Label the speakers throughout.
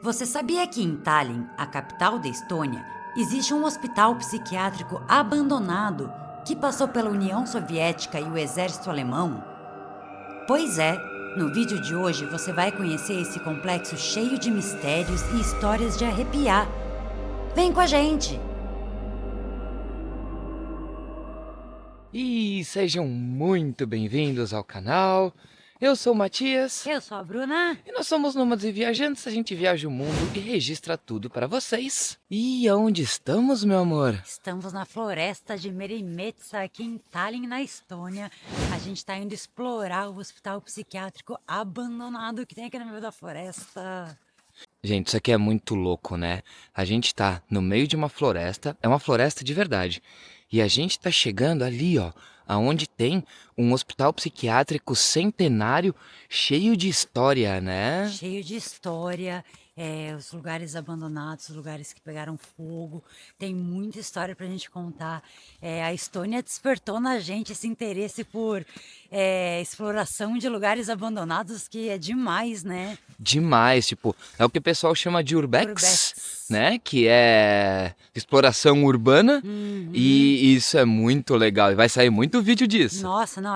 Speaker 1: Você sabia que em Tallinn, a capital da Estônia, existe um hospital psiquiátrico abandonado que passou pela União Soviética e o exército alemão? Pois é, no vídeo de hoje você vai conhecer esse complexo cheio de mistérios e histórias de arrepiar. Vem com a gente!
Speaker 2: E sejam muito bem-vindos ao canal. Eu sou o Matias
Speaker 1: Eu sou a Bruna.
Speaker 2: e nós somos nômades e viajantes. A gente viaja o mundo e registra tudo para vocês. E aonde estamos, meu amor?
Speaker 1: Estamos na floresta de Merimetsa, aqui em Tallinn, na Estônia. A gente está indo explorar o hospital psiquiátrico abandonado que tem aqui no meio da floresta.
Speaker 2: Gente, isso aqui é muito louco, né? A gente tá no meio de uma floresta, é uma floresta de verdade. E a gente tá chegando ali, ó, aonde tem um hospital psiquiátrico centenário cheio de história, né?
Speaker 1: Cheio de história, os lugares abandonados, os lugares que pegaram fogo. Tem muita história pra gente contar. A Estônia despertou na gente esse interesse por exploração de lugares abandonados, que é demais, né?
Speaker 2: Demais, tipo, é o que o pessoal chama de urbex,
Speaker 1: Urbex.
Speaker 2: né? Que é exploração urbana. E isso é muito legal. E vai sair muito vídeo disso.
Speaker 1: Nossa, não,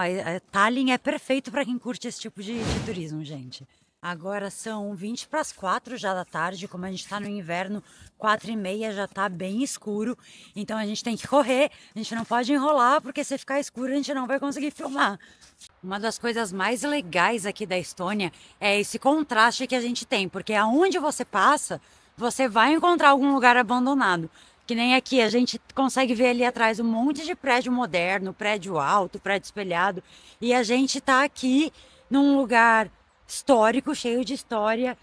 Speaker 1: Tallinn é perfeito para quem curte esse tipo de turismo, gente. Agora são 20 para as 4 já da tarde, como a gente tá no inverno, 4h30 já tá bem escuro, então a gente tem que correr, a gente não pode enrolar, porque se ficar escuro a gente não vai conseguir filmar. Uma das coisas mais legais aqui da Estônia é esse contraste que a gente tem, porque aonde você passa, você vai encontrar algum lugar abandonado. Que nem aqui, a gente consegue ver ali atrás um monte de prédio moderno, prédio alto, prédio espelhado. E a gente tá aqui num lugar histórico, cheio de história,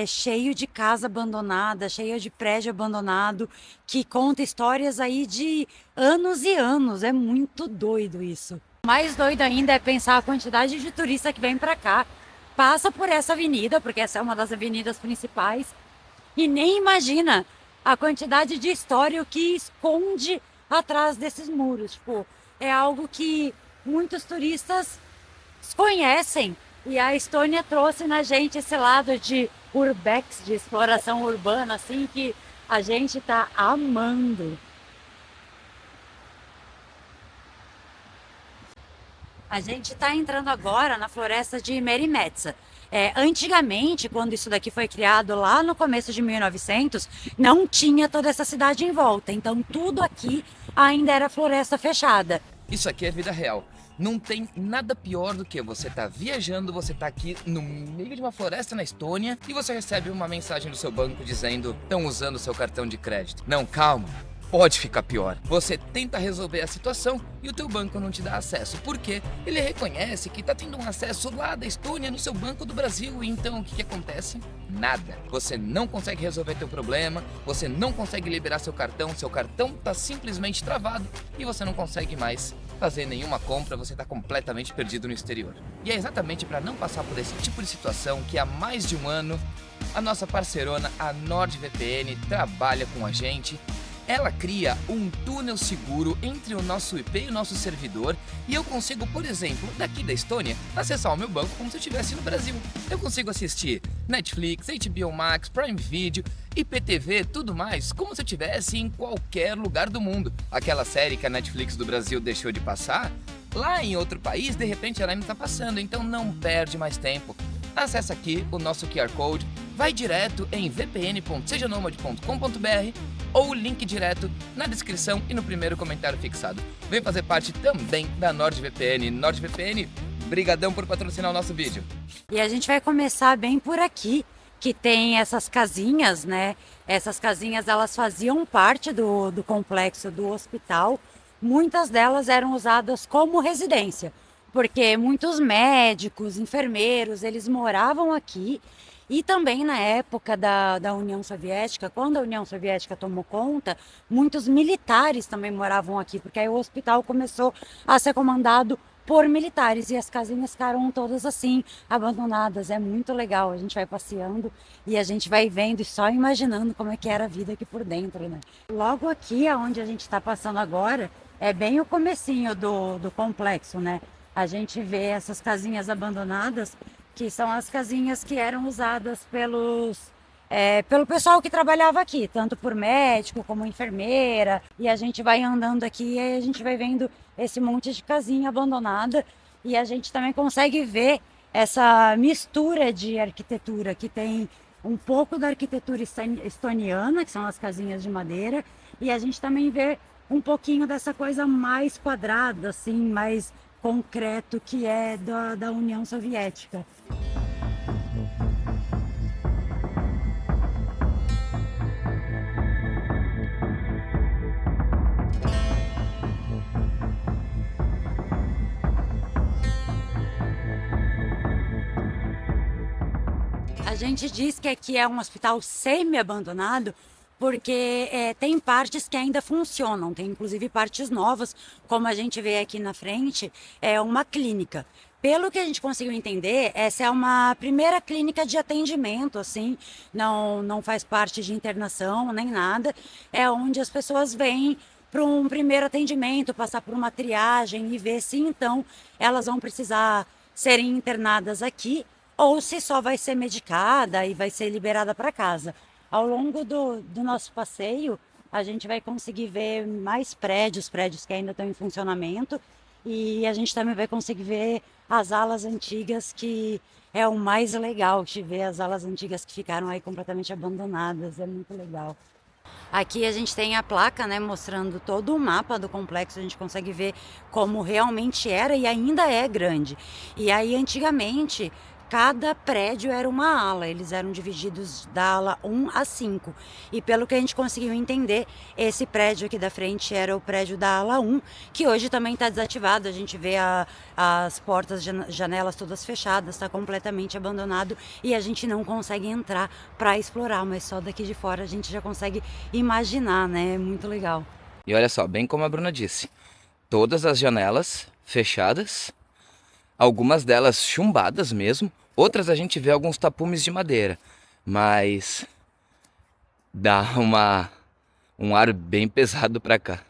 Speaker 1: cheio de casa abandonada, cheio de prédio abandonado, que conta histórias aí de anos e anos. É muito doido isso. O mais doido ainda é pensar a quantidade de turista que vem pra cá, passa por essa avenida, porque essa é uma das avenidas principais, e nem imagina a quantidade de história que esconde atrás desses muros. Tipo, é algo que muitos turistas desconhecem. E a Estônia trouxe na gente esse lado de urbex, de exploração urbana, assim, que a gente tá amando. A gente está entrando agora na floresta de Merimetsa. Antigamente, quando isso daqui foi criado lá no começo de 1900, não tinha toda essa cidade em volta. Então tudo aqui ainda era floresta fechada.
Speaker 2: Isso aqui é vida real. Não tem nada pior do que você tá viajando, você tá aqui no meio de uma floresta na Estônia e você recebe uma mensagem do seu banco dizendo: estão usando seu cartão de crédito. Não, calma. Pode ficar pior. Você tenta resolver a situação e o teu banco não te dá acesso. Por quê? Ele reconhece que tá tendo um acesso lá da Estônia no seu banco do Brasil. Então o que acontece? Nada. Você não consegue resolver teu problema, você não consegue liberar seu cartão tá simplesmente travado e você não consegue mais fazer nenhuma compra, você tá completamente perdido no exterior. E é exatamente para não passar por esse tipo de situação que há mais de um ano a nossa parceirona, a NordVPN, trabalha com a gente. Ela cria um túnel seguro entre o nosso IP e o nosso servidor e eu consigo, por exemplo, daqui da Estônia, acessar o meu banco como se eu estivesse no Brasil. Eu consigo assistir Netflix, HBO Max, Prime Video, IPTV, tudo mais, como se eu estivesse em qualquer lugar do mundo. Aquela série que a Netflix do Brasil deixou de passar, lá em outro país, de repente ela ainda está passando, então não perde mais tempo. Acesse aqui o nosso QR Code, vai direto em vpn.sejanomade.com.br ou o link direto na descrição e no primeiro comentário fixado. Vem fazer parte também da NordVPN. NordVPN, brigadão por patrocinar o nosso vídeo.
Speaker 1: E a gente vai começar bem por aqui, que tem essas casinhas, né? Essas casinhas, elas faziam parte do complexo do hospital. Muitas delas eram usadas como residência, porque muitos médicos, enfermeiros, eles moravam aqui. E também na época da União Soviética, quando a União Soviética tomou conta, muitos militares também moravam aqui, porque aí o hospital começou a ser comandado por militares e as casinhas ficaram todas assim, abandonadas. É muito legal, a gente vai passeando e a gente vai vendo e só imaginando como é que era a vida aqui por dentro, né? Logo aqui, onde a gente está passando agora, é bem o comecinho do complexo, né? A gente vê essas casinhas abandonadas, que são as casinhas que eram usadas pelos pelo pessoal que trabalhava aqui, tanto por médico como enfermeira. E a gente vai andando aqui e a gente vai vendo esse monte de casinha abandonada. E a gente também consegue ver essa mistura de arquitetura, que tem um pouco da arquitetura estoniana, que são as casinhas de madeira, e a gente também vê um pouquinho dessa coisa mais quadrada, assim, mais concreto, que é da União Soviética. A gente diz que aqui é um hospital semi-abandonado porque tem partes que ainda funcionam, tem inclusive partes novas, como a gente vê aqui na frente, é uma clínica. Pelo que a gente conseguiu entender, essa é uma primeira clínica de atendimento, assim, não faz parte de internação nem nada, é onde as pessoas vêm para um primeiro atendimento, passar por uma triagem e ver se então elas vão precisar serem internadas aqui ou se só vai ser medicada e vai ser liberada para casa. Ao longo do nosso passeio, a gente vai conseguir ver mais prédios que ainda estão em funcionamento, e a gente também vai conseguir ver as alas antigas, que é o mais legal de ver, as alas antigas que ficaram aí completamente abandonadas, é muito legal. Aqui a gente tem a placa, né, mostrando todo o mapa do complexo, a gente consegue ver como realmente era e ainda é grande. E aí, antigamente, cada prédio era uma ala, eles eram divididos da ala 1 a 5. E pelo que a gente conseguiu entender, esse prédio aqui da frente era o prédio da ala 1, que hoje também está desativado, a gente vê as portas, janelas todas fechadas, está completamente abandonado e a gente não consegue entrar para explorar, mas só daqui de fora a gente já consegue imaginar, né? É muito legal.
Speaker 2: E olha só, bem como a Bruna disse, todas as janelas fechadas, algumas delas chumbadas mesmo, outras a gente vê alguns tapumes de madeira, mas dá um ar bem pesado pra cá.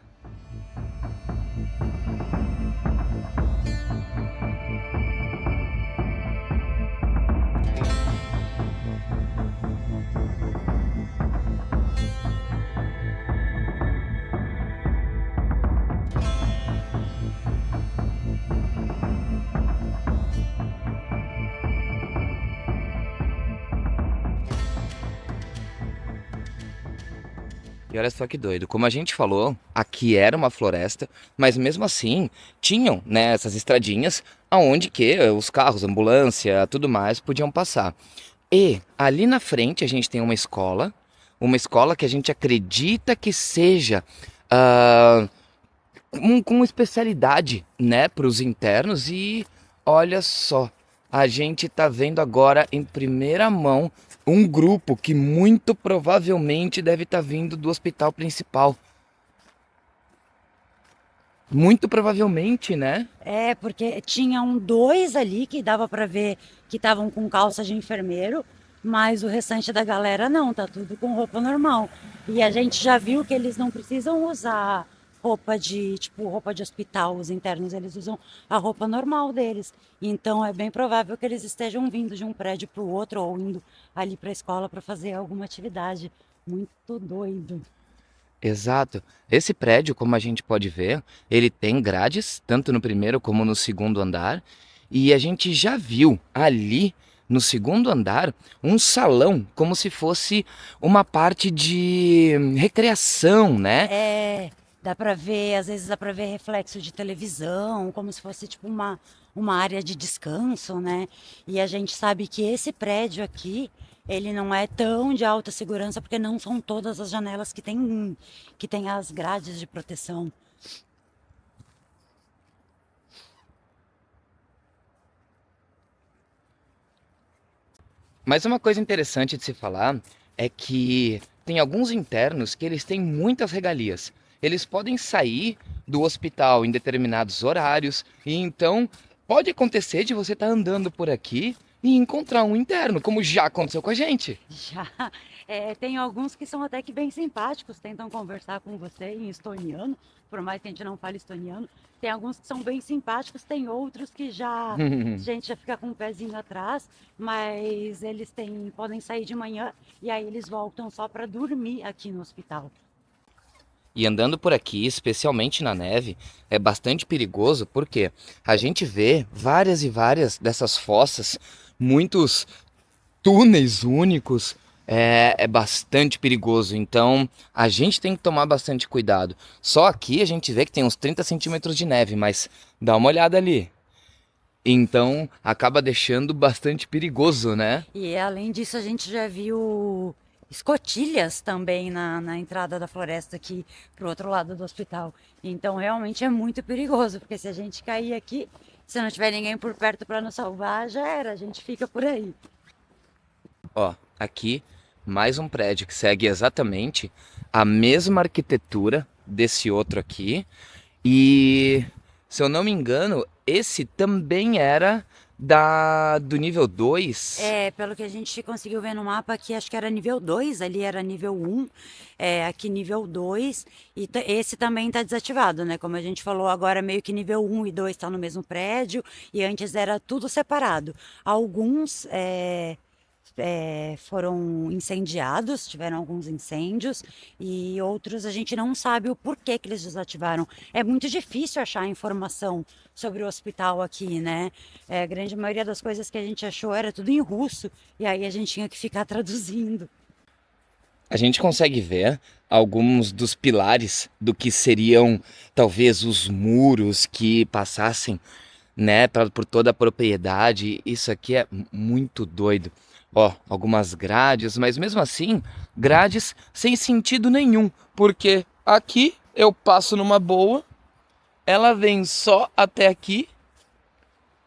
Speaker 2: E olha só que doido, como a gente falou, aqui era uma floresta, mas mesmo assim tinham, né, essas estradinhas aonde que os carros, ambulância, tudo mais podiam passar. E ali na frente a gente tem uma escola que a gente acredita que seja com especialidade, né, para os internos. E olha só, a gente tá vendo agora em primeira mão um grupo que muito provavelmente deve estar vindo do hospital principal. Muito provavelmente, né?
Speaker 1: Porque tinham dois ali que dava para ver que estavam com calça de enfermeiro, mas o restante da galera não, tá tudo com roupa normal. E a gente já viu que eles não precisam usar roupa de hospital, os internos, eles usam a roupa normal deles. Então é bem provável que eles estejam vindo de um prédio para o outro ou indo ali para a escola para fazer alguma atividade. Muito doido.
Speaker 2: Exato. Esse prédio, como a gente pode ver, ele tem grades, tanto no primeiro como no segundo andar. E a gente já viu ali no segundo andar um salão, como se fosse uma parte de recreação, né?
Speaker 1: Dá para ver, às vezes dá para ver reflexo de televisão, como se fosse tipo uma área de descanso, né? E a gente sabe que esse prédio aqui, ele não é tão de alta segurança, porque não são todas as janelas que tem as grades de proteção.
Speaker 2: Mas uma coisa interessante de se falar é que tem alguns internos que eles têm muitas regalias. Eles podem sair do hospital em determinados horários e então pode acontecer de você estar andando por aqui e encontrar um interno, como já aconteceu com a gente.
Speaker 1: Já tem alguns que são até que bem simpáticos, tentam conversar com você em estoniano, por mais que a gente não fale estoniano. Tem alguns que são bem simpáticos, tem outros que já a gente já fica com o pezinho atrás, mas eles podem sair de manhã e aí eles voltam só para dormir aqui no hospital.
Speaker 2: E andando por aqui, especialmente na neve, é bastante perigoso porque a gente vê várias e várias dessas fossas, muitos túneis únicos, é bastante perigoso. Então a gente tem que tomar bastante cuidado. Só aqui a gente vê que tem uns 30 centímetros de neve, mas dá uma olhada ali. Então acaba deixando bastante perigoso, né?
Speaker 1: E além disso, a gente já viu escotilhas também na entrada da floresta aqui pro outro lado do hospital. Então realmente é muito perigoso, porque se a gente cair aqui, se não tiver ninguém por perto para nos salvar, já era, a gente fica por aí.
Speaker 2: Ó, aqui mais um prédio que segue exatamente a mesma arquitetura desse outro aqui. E, se eu não me engano, esse também era do nível 2.
Speaker 1: Pelo que a gente conseguiu ver no mapa aqui, acho que era nível 2, ali era nível 1, aqui nível 2, e esse também está desativado, né? Como a gente falou, agora meio que nível 1 e 2 está no mesmo prédio, e antes era tudo separado. Alguns foram incendiados, tiveram alguns incêndios, e outros a gente não sabe o porquê que eles desativaram. É muito difícil achar informação sobre o hospital aqui, né? A grande maioria das coisas que a gente achou era tudo em russo, e aí a gente tinha que ficar traduzindo.
Speaker 2: A gente consegue ver alguns dos pilares do que seriam talvez os muros que passassem, né, por toda a propriedade. Isso aqui é muito doido. Ó, algumas grades, mas mesmo assim, grades sem sentido nenhum, porque aqui eu passo numa boa, ela vem só até aqui.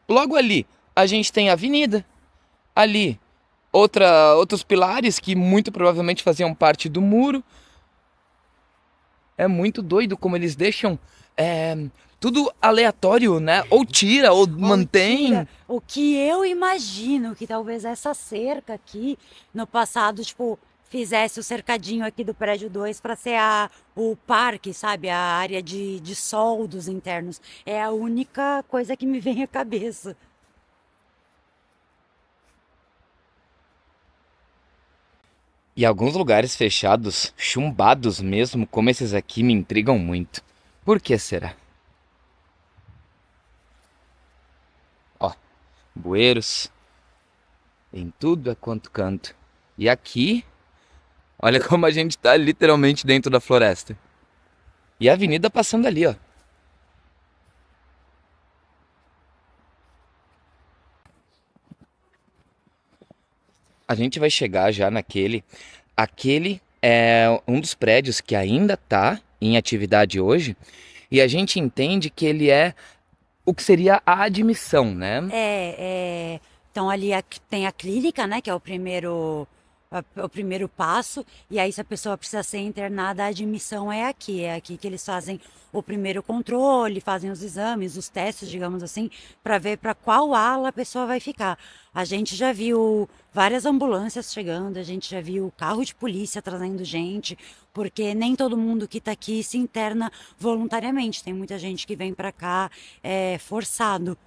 Speaker 2: Logo ali a gente tem a avenida, ali outros pilares que muito provavelmente faziam parte do muro. É muito doido como eles deixam tudo aleatório, né? Ou tira, ou mantém.
Speaker 1: Tira. O que eu imagino que talvez essa cerca aqui, no passado, tipo, fizesse o cercadinho aqui do prédio 2 para ser o parque, sabe? A área de sol dos internos. É a única coisa que me vem à cabeça.
Speaker 2: E alguns lugares fechados, chumbados mesmo, como esses aqui, me intrigam muito. Por que será? Ó, bueiros em tudo a quanto canto. E aqui, olha como a gente tá literalmente dentro da floresta. E a avenida passando ali, ó. A gente vai chegar já naquele. Aquele é um dos prédios que ainda tá em atividade hoje. E a gente entende que ele é o que seria a admissão, né?
Speaker 1: Então ali tem a clínica, né? Que é o primeiro passo. E aí, se a pessoa precisa ser internada, a admissão é aqui. É aqui que eles fazem o primeiro controle, fazem os exames, os testes, digamos assim, para ver para qual ala a pessoa vai ficar. A gente já viu várias ambulâncias chegando, a gente já viu carro de polícia trazendo gente, porque nem todo mundo que está aqui se interna voluntariamente. Tem muita gente que vem para cá forçado.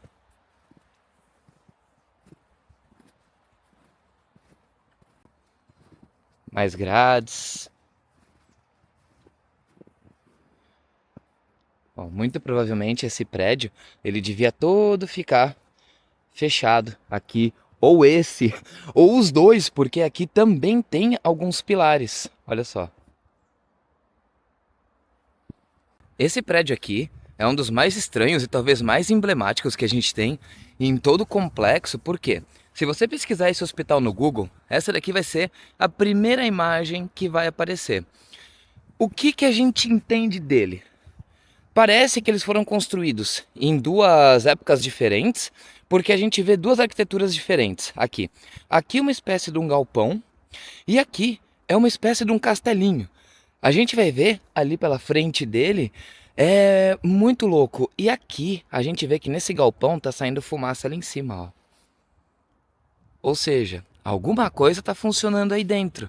Speaker 2: Mais grades. Ó, muito provavelmente esse prédio ele devia todo ficar fechado aqui, ou esse, ou os dois, porque aqui também tem alguns pilares. Olha só. Esse prédio aqui é um dos mais estranhos e talvez mais emblemáticos que a gente tem em todo o complexo, por quê? Se você pesquisar esse hospital no Google, essa daqui vai ser a primeira imagem que vai aparecer. O que a gente entende dele? Parece que eles foram construídos em duas épocas diferentes, porque a gente vê duas arquiteturas diferentes aqui. Aqui uma espécie de um galpão e aqui é uma espécie de um castelinho. A gente vai ver ali pela frente dele, é muito louco. E aqui a gente vê que nesse galpão tá saindo fumaça ali em cima, ó. Ou seja, alguma coisa está funcionando aí dentro.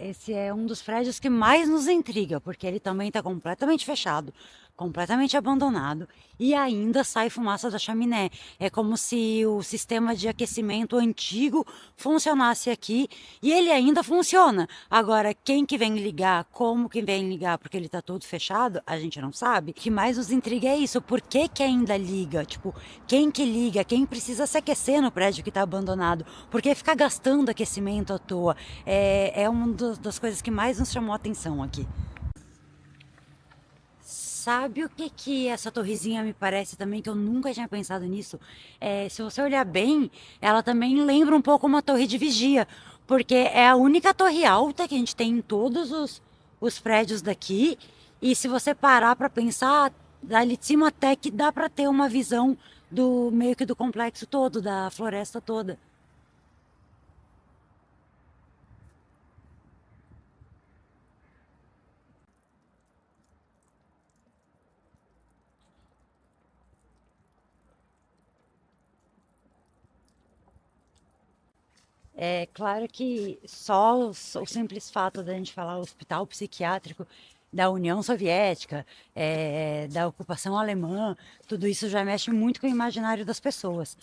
Speaker 1: Esse é um dos prédios que mais nos intriga, porque ele também está completamente fechado, completamente abandonado e ainda sai fumaça da chaminé. É como se o sistema de aquecimento antigo funcionasse aqui e ele ainda funciona. Agora, quem que vem ligar, como que vem ligar, porque ele está todo fechado, a gente não sabe. O que mais nos intriga é isso, por que que ainda liga? Tipo, quem que liga? Quem precisa se aquecer no prédio que está abandonado? Por que ficar gastando aquecimento à toa? É uma das coisas que mais nos chamou a atenção aqui. Sabe o que que essa torrezinha me parece também, que eu nunca tinha pensado nisso? Se você olhar bem, ela também lembra um pouco uma torre de vigia, porque é a única torre alta que a gente tem em todos os prédios daqui. E se você parar para pensar, dali de cima até que dá para ter uma visão do meio que do complexo todo, da floresta toda. É claro que só o simples fato da gente falar hospital psiquiátrico da União Soviética, da ocupação alemã, tudo isso já mexe muito com o imaginário das pessoas.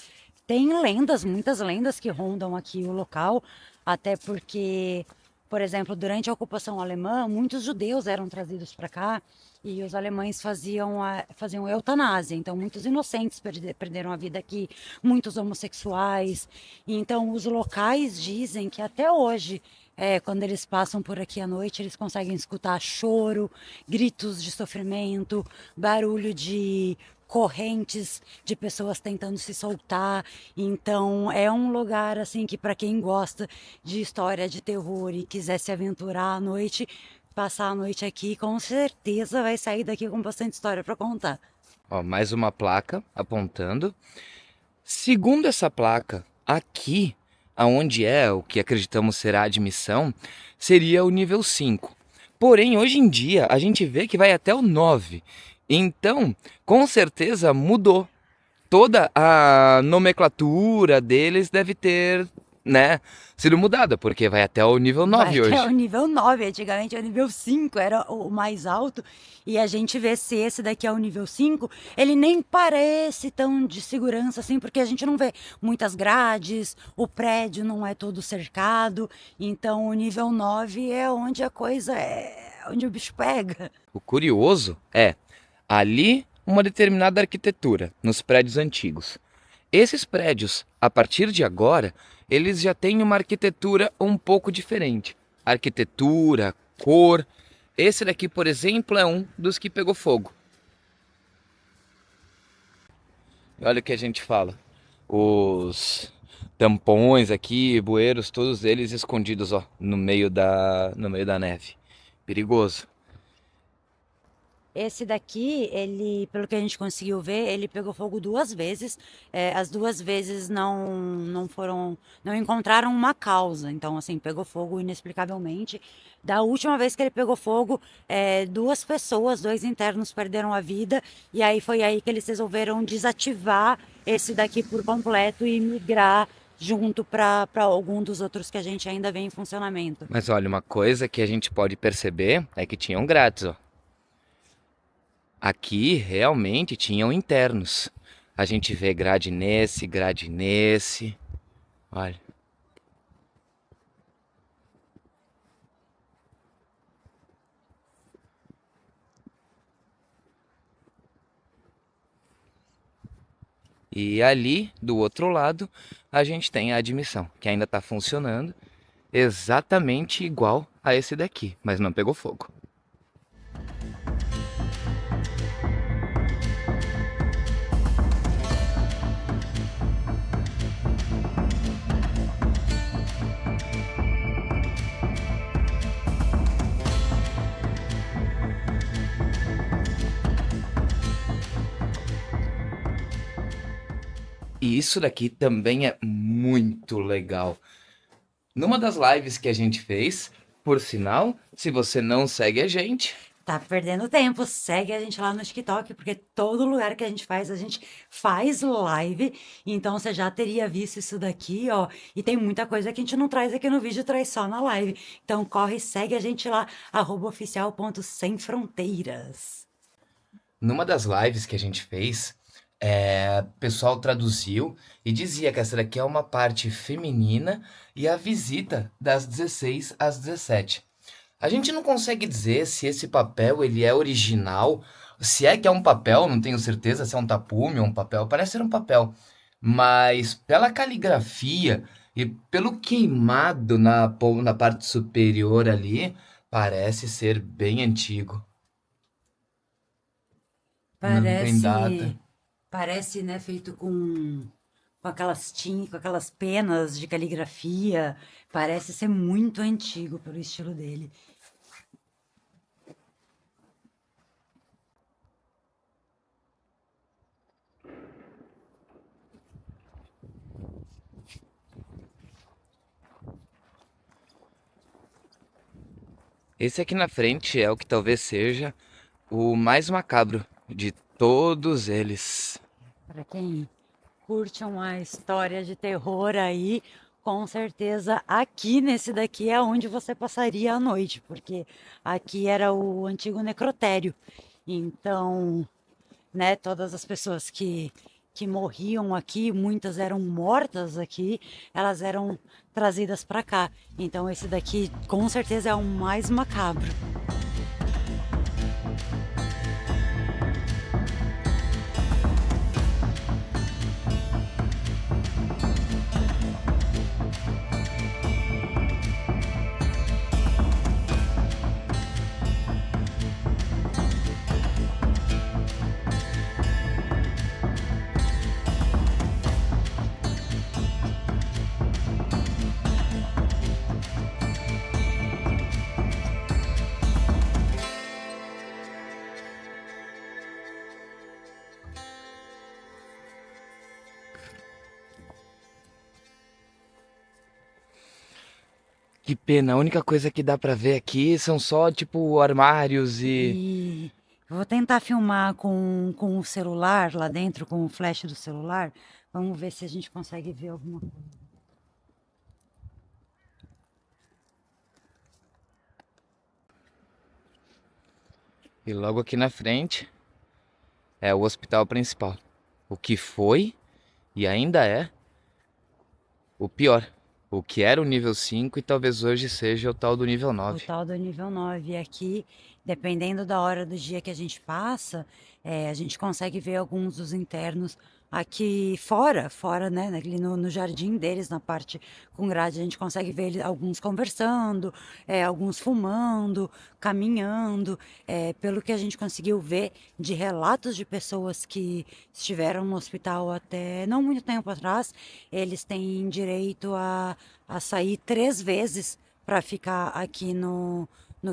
Speaker 1: Tem lendas, muitas lendas que rondam aqui o local, até porque, por exemplo, durante a ocupação alemã, muitos judeus eram trazidos para cá e os alemães faziam eutanásia. Então, muitos inocentes perderam a vida aqui, muitos homossexuais. Então, os locais dizem que até hoje, quando eles passam por aqui à noite, eles conseguem escutar choro, gritos de sofrimento, barulho de correntes de pessoas tentando se soltar. Então, é um lugar assim que para quem gosta de história de terror e quiser se aventurar à noite, passar a noite aqui, com certeza vai sair daqui com bastante história para contar.
Speaker 2: Ó, mais uma placa apontando. Segundo essa placa, aqui, aonde é o que acreditamos ser a admissão, seria o nível 5. Porém, hoje em dia, a gente vê que vai até o 9. Então, com certeza mudou. Toda a nomenclatura deles deve ter, né, sido mudada, porque vai até o nível
Speaker 1: Vai
Speaker 2: 9 hoje.
Speaker 1: até o nível 9, antigamente o nível 5 era o mais alto, e a gente vê se esse daqui é o nível 5, ele nem parece tão de segurança assim, porque a gente não vê muitas grades, o prédio não é todo cercado, então o nível 9 é onde a coisa onde o bicho pega.
Speaker 2: O curioso é, ali uma determinada arquitetura, nos prédios antigos. Esses prédios, a partir de agora, eles já têm uma arquitetura um pouco diferente. Arquitetura, cor. Esse daqui, por exemplo, é um dos que pegou fogo. Olha o que a gente fala. Os tampões aqui, bueiros, todos eles escondidos, ó, no meio da neve. Perigoso.
Speaker 1: Esse daqui, ele, pelo que a gente conseguiu ver, ele pegou fogo duas vezes. As duas vezes não encontraram uma causa. Então, assim, pegou fogo inexplicavelmente. Da última vez que ele pegou fogo, duas pessoas, dois internos perderam a vida. E aí foi aí que eles resolveram desativar esse daqui por completo e migrar junto para algum dos outros que a gente ainda vê em funcionamento.
Speaker 2: Mas olha, uma coisa que a gente pode perceber é que tinham grades, ó. Aqui realmente tinham internos. A gente vê grade nesse, grade nesse. Olha. E ali, do outro lado, a gente tem a admissão, que ainda está funcionando, exatamente igual a esse daqui, mas não pegou fogo. E isso daqui também é muito legal. Numa das lives que a gente fez, por sinal, se você não segue a gente,
Speaker 1: Tá perdendo tempo, segue a gente lá no TikTok, porque todo lugar que a gente faz live. Então você já teria visto isso daqui, ó. E tem muita coisa que a gente não traz aqui no vídeo, traz só na live. Então corre, segue a gente lá, @oficial.semfronteiras.
Speaker 2: Numa das lives que a gente fez, o pessoal traduziu e dizia que essa daqui é uma parte feminina e a visita das 16 às 17. A gente não consegue dizer se esse papel ele é original, se é que é um papel, não tenho certeza se é um tapume ou um papel, parece ser um papel. Mas pela caligrafia e pelo queimado na parte superior ali, parece ser bem antigo. Não tem data.
Speaker 1: Parece, parece, né, feito com aquelas tintas, com aquelas penas de caligrafia. Parece ser muito antigo pelo estilo dele.
Speaker 2: Esse aqui na frente é o que talvez seja o mais macabro de todos eles.
Speaker 1: Para quem curte uma história de terror aí, com certeza aqui nesse daqui é onde você passaria a noite, porque aqui era o antigo necrotério. Então, né, todas as pessoas que morriam aqui, muitas eram mortas aqui, elas eram trazidas para cá. Então, esse daqui com certeza é o mais macabro.
Speaker 2: Que pena, a única coisa que dá pra ver aqui são só, tipo, armários e.
Speaker 1: E vou tentar filmar com o celular lá dentro, com o flash do celular. Vamos ver se a gente consegue ver alguma coisa.
Speaker 2: E logo aqui na frente é o hospital principal. O que foi e ainda é o pior. O que era o nível 5 e talvez hoje seja o tal do nível
Speaker 1: O
Speaker 2: 9.
Speaker 1: tal do nível 9. E aqui, dependendo da hora do dia que a gente passa, a gente consegue ver alguns dos internos aqui fora, né? Ali no jardim deles, na parte com grade, a gente consegue ver alguns conversando, alguns fumando, caminhando. Pelo que a gente conseguiu ver de relatos de pessoas que estiveram no hospital até não muito tempo atrás, eles têm direito a sair 3 vezes para ficar aqui no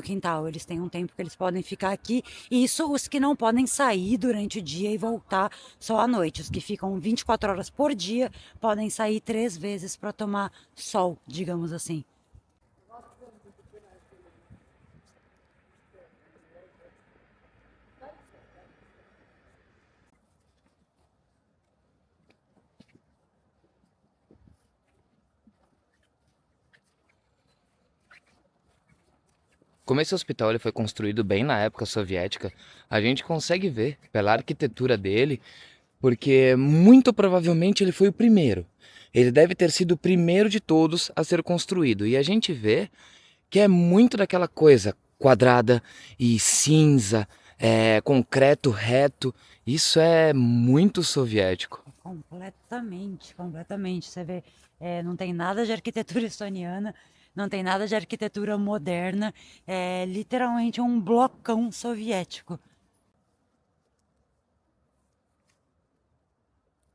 Speaker 1: quintal. Eles têm um tempo que eles podem ficar aqui. E isso os que não podem sair durante o dia e voltar só à noite. Os que ficam 24 horas por dia podem sair 3 vezes para tomar sol, digamos assim.
Speaker 2: Como esse hospital ele foi construído bem na época soviética, a gente consegue ver pela arquitetura dele, porque muito provavelmente ele foi o primeiro. Ele deve ter sido o primeiro de todos a ser construído. E a gente vê que é muito daquela coisa quadrada e cinza, concreto reto. Isso é muito soviético.
Speaker 1: Completamente, completamente. Você vê, não tem nada de arquitetura estoniana, não tem nada de arquitetura moderna, é literalmente um blocão soviético.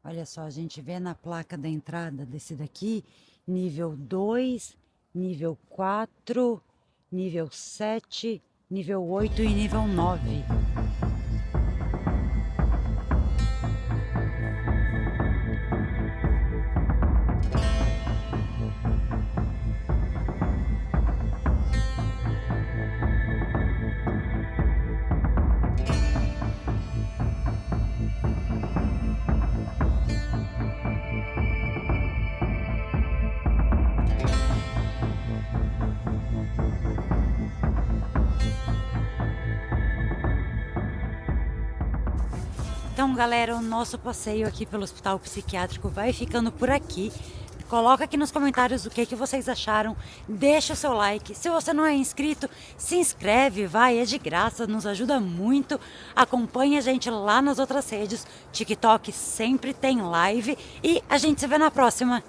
Speaker 1: Olha só, a gente vê na placa da entrada desse daqui, nível 2, nível 4, nível 7, nível 8 e nível 9. Então, galera, o nosso passeio aqui pelo Hospital Psiquiátrico vai ficando por aqui. Coloca aqui nos comentários o que vocês acharam, deixa o seu like. Se você não é inscrito, se inscreve, vai, é de graça, nos ajuda muito. Acompanhe a gente lá nas outras redes, TikTok sempre tem live e a gente se vê na próxima.